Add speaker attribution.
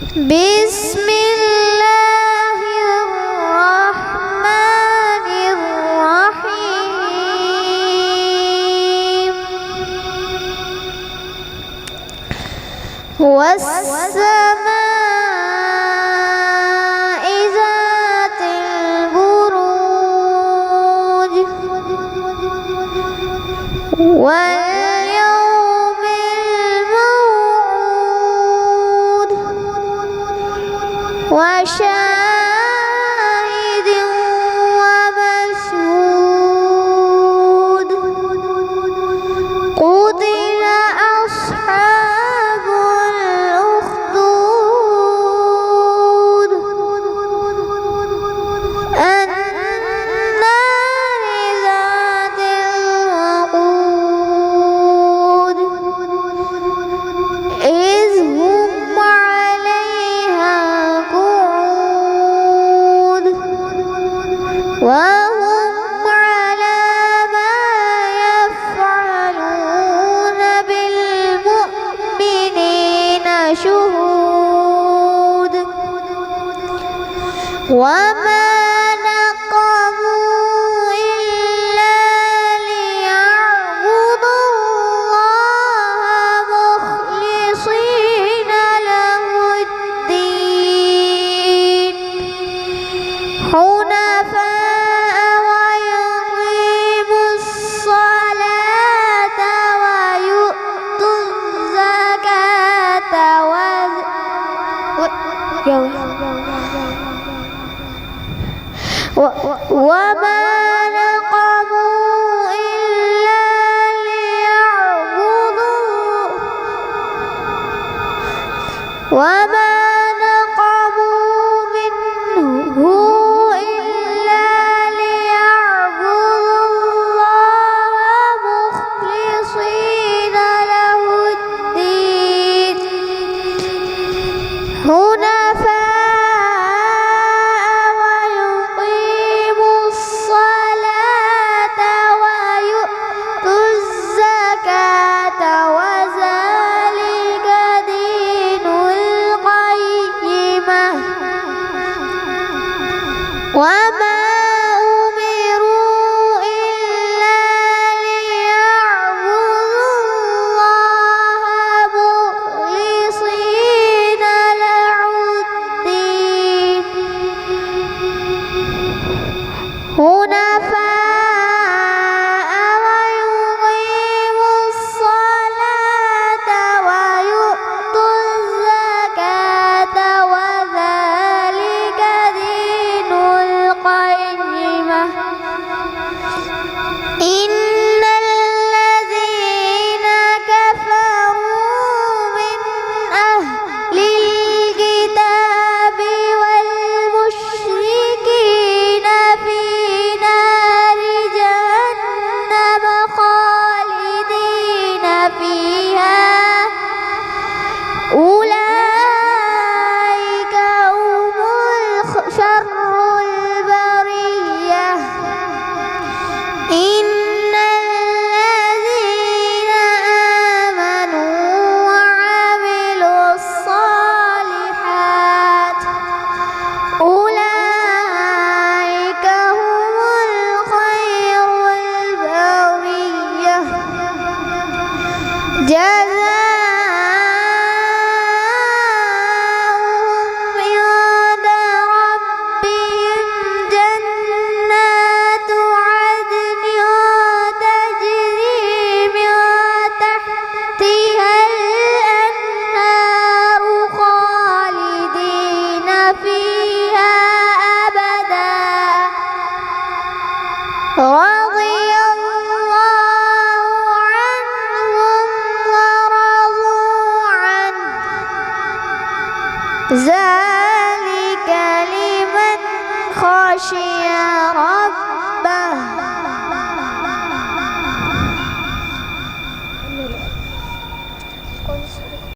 Speaker 1: بسم الله الرحمن الرحيم والسماء ذات البروج واليوم الموعود وشاهد ومشهود قتل أصحاب الأخدود النار ذات الوقود إذ هم عليها قعود وهم على ما يفعلون بالمؤمنين شهود وما نقموا إلا ليعبدوا الله مخلصين له الدين حنفاء ويقيموا الصلاة ويؤتوا الزكاة وما نقموا إلا ليعبدوا وما نقموا منه إلا ليعبدوا الله مخلصين له الدين حنفاء ويقيموا الصلاة ويؤتوا الزكاة وذلك دين القيمة وما أمروا إلا ليعبدوا الله مخلصين له الدين حنفاء ويقيموا الصلاة ويؤتوا الزكاة وذلك دين القيمة إن الذين كفروا من أهل الكتاب والمشركين في نار جهنم خالدين فيها أولئك هم شر البرية إن الذين آمنوا وعملوا الصالحات أولئك هم الخير البرية جزاؤهم عند ربهم جنات عدن تجري من تحتها الأنهار خالدين فيها أبدا رضي الله عنهم ورضوا عنه ذلك لمن خشي